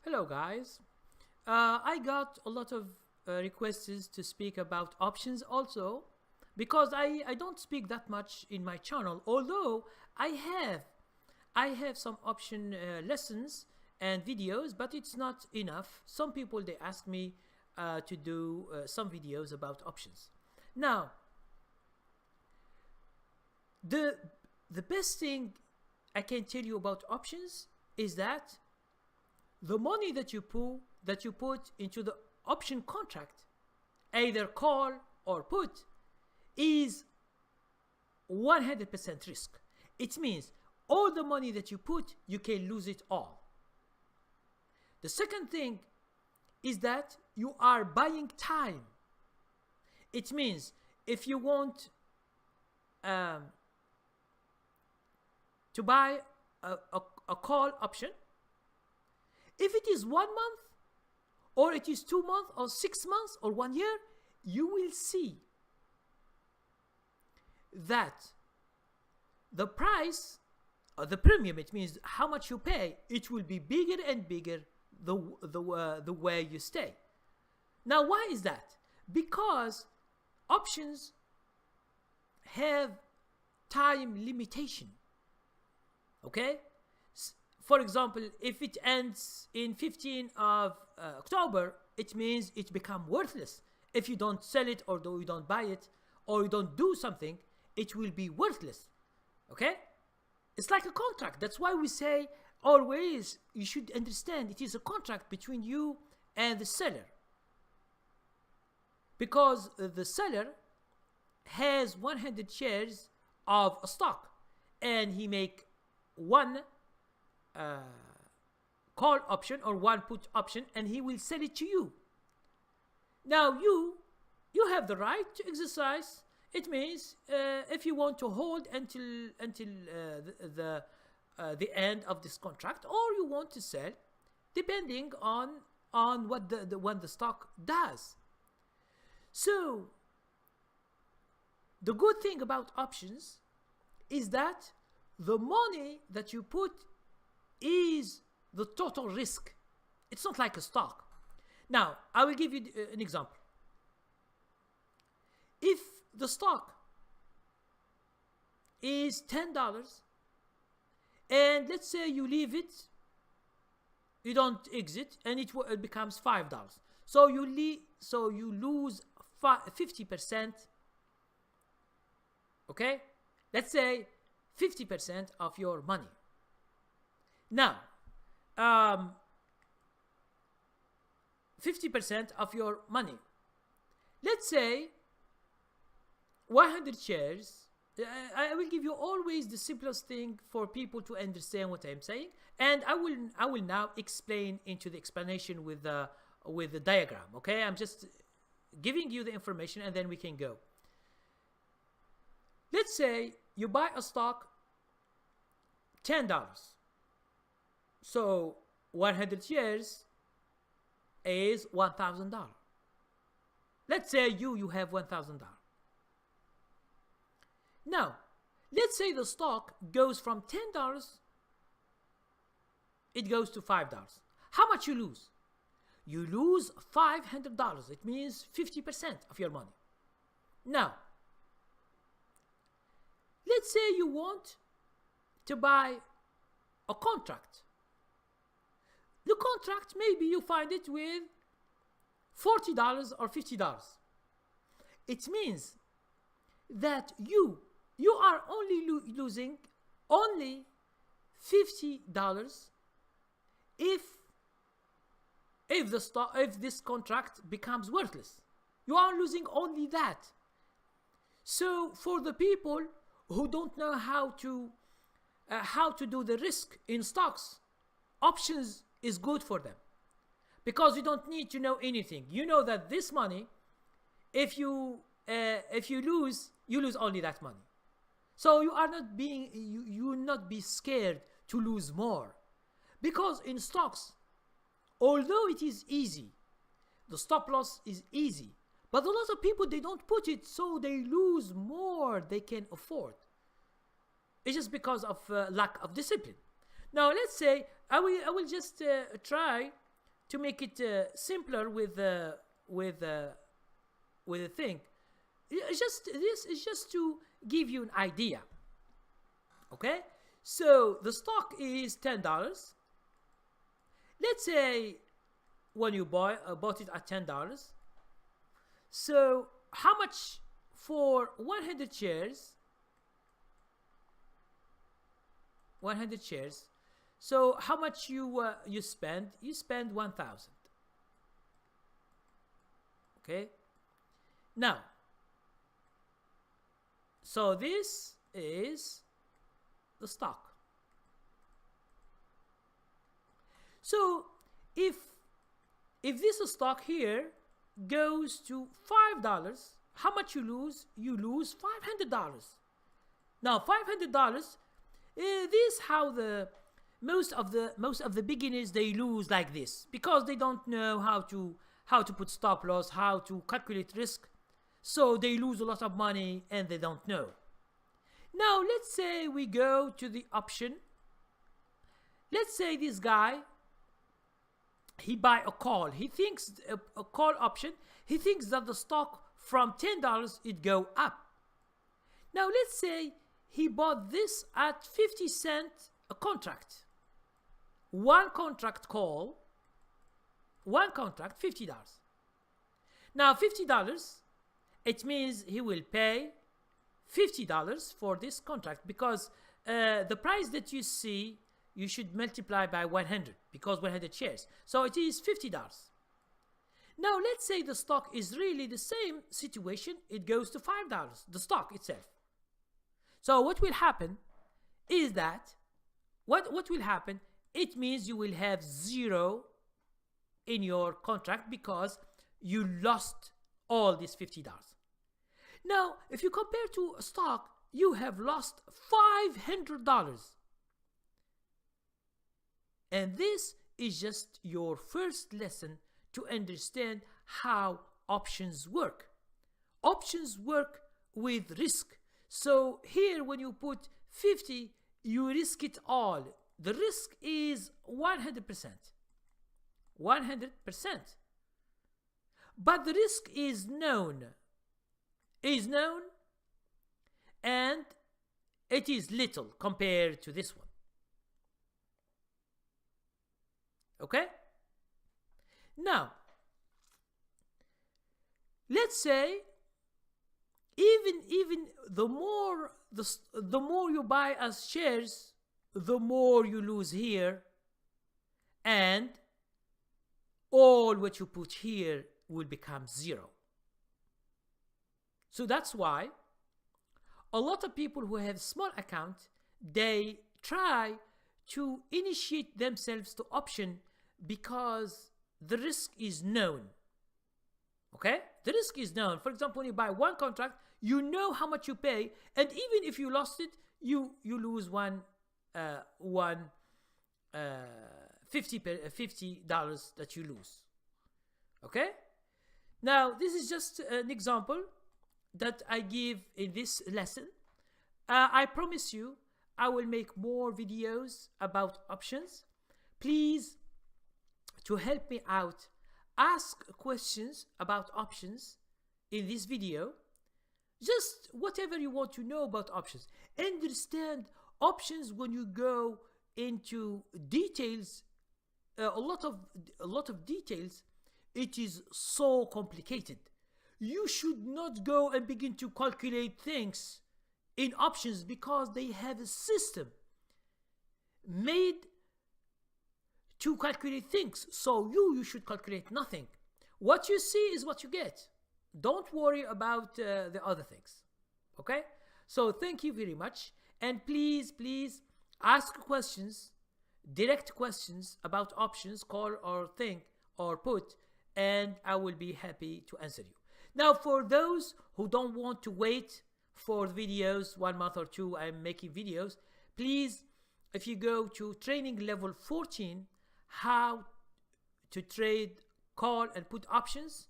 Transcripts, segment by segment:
Hello, guys. I got a lot of requests to speak about options also because I don't speak that much in my channel. Although I have some option lessons and videos, but it's not enough. Some people they ask me to do some videos about options. Now, the the best thing I can tell you about options is that the money that you put into the option contract, either call or put, is 100% risk. It means all the money that you put, you can lose it all. The second thing is that you are buying time. It means if you want to buy a call option, if it is 1 month, or it is 2 months, or 6 months, or 1 year, you will see that the price, or the premium, it means how much you pay, it will be bigger and bigger the way you stay. Now, why is that? Because options have time limitation. Okay? For example, if it ends in 15th of October, it means it becomes worthless. If you don't sell it, or you don't buy it, or you don't do something, it will be worthless. Okay? It's like a contract. That's why we say always you should understand it is a contract between you and the seller. Because the seller has 100 shares of a stock and he make one call option or one put option, and he will sell it to you. Now you have the right to exercise. It means if you want to hold until the end of this contract, or you want to sell, depending on what the stock does. So the good thing about options is that the money that you put is the total risk. It's not like a stock. Now, I will give you an example. If the stock is $10, and let's say you leave it, you don't exit, and it becomes $5. So you lose 50%. Okay? Let's say 50% of your money. Now, 50% of your money. Let's say 100 shares. I will give you always the simplest thing for people to understand what I'm saying, and I will now explain into the explanation with the diagram. Okay, I'm just giving you the information, and then we can go. Let's say you buy a stock $10. So 100 shares is $1,000. Let's say you have $1,000. Now, let's say the stock goes from $10, it goes to $5. How much you lose? You lose $500. It means 50% of your money. Now, let's say you want to buy a contract. The contract, maybe you find it with $40 or $50. It means that you are only losing only $50 if this contract becomes worthless. You are losing only that. So for the people who don't know how to do the risk in stocks, options is good for them, because you don't need to know anything. You know that this money, if you lose, you lose only that money. So you will not be scared to lose more, because in stocks, although it is easy, the stop loss is easy, but a lot of people, they don't put it, so they lose more they can afford. It's just because of lack of discipline. Now let's say I will just try to make it simpler with the thing, this is just to give you an idea. Okay, so the stock is $10. Let's say when you bought it at $10. So how much for 100 shares? 100 shares. So how much you spend? You spend 1,000. Okay. Now, so this is the stock. So if this stock here goes to $5, how much you lose? You lose $500. Now $500. This how the most of the beginners, they lose like this, because they don't know how to put stop loss, how to calculate risk. So they lose a lot of money and they don't know. Now let's say we go to the option. Let's say this guy, he buy a call. He thinks a call option. He thinks that the stock from $10 it go up. Now let's say he bought this at 50 cents a contract. One contract call, one contract, $50. Now $50, it means he will pay $50 for this contract, because the price that you see, you should multiply by 100, because 100 shares. So it is $50. Now let's say the stock is really the same situation. It goes to $5, the stock itself. So what will happen is that, what will happen, it means you will have 0 in your contract, because you lost all this $50. Now, if you compare to a stock, you have lost $500. And this is just your first lesson to understand how options work. Options work with risk. So here when you put 50, you risk it all. The risk is 100%. 100%. But the risk is known. And it is little compared to this one. Okay? Now, let's say even the more you buy as shares, the more you lose here, and all what you put here will become 0. So that's why a lot of people who have small account, they try to initiate themselves to option, because the risk is known. Okay? The risk is known. For example, when you buy one contract, you know how much you pay, and even if you lost it, you lose $50 that you lose. Okay? Now, this is just an example that I give in this lesson. I promise you, I will make more videos about options. Please, to help me out, ask questions about options in this video. Just whatever you want to know about options. Understand options when you go into details, a lot of details. It is so complicated. You should not go and begin to calculate things in options, because they have a system made to calculate things. So you should calculate nothing. What you see is what you get. Don't worry about the other things. Okay? So thank you very much. And please ask questions, direct questions about options, call or think or put, and I will be happy to answer you. Now, for those who don't want to wait for videos 1 month or 2, I'm making videos. Please, if you go to training level 14, how to trade, call and put options.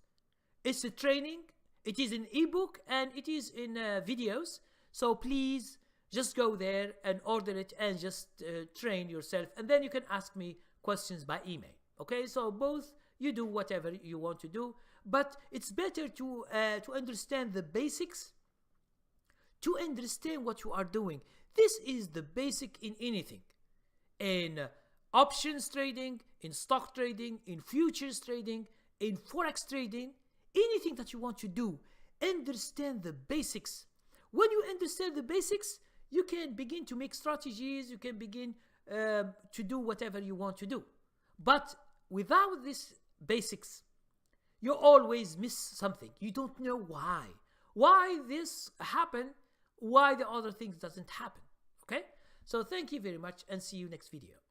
It's a training. It is an ebook and it is in videos. So please just go there and order it and just train yourself. And then you can ask me questions by email. Okay, so both, you do whatever you want to do, but it's better to understand the basics, to understand what you are doing. This is the basic in anything, in options trading, in stock trading, in futures trading, in forex trading, anything that you want to do. Understand the basics. When you understand the basics, you can begin to make strategies, you can begin to do whatever you want to do. But without these basics, you always miss something. You don't know why this happened, why the other things doesn't happen. Okay, so thank you very much and see you next video.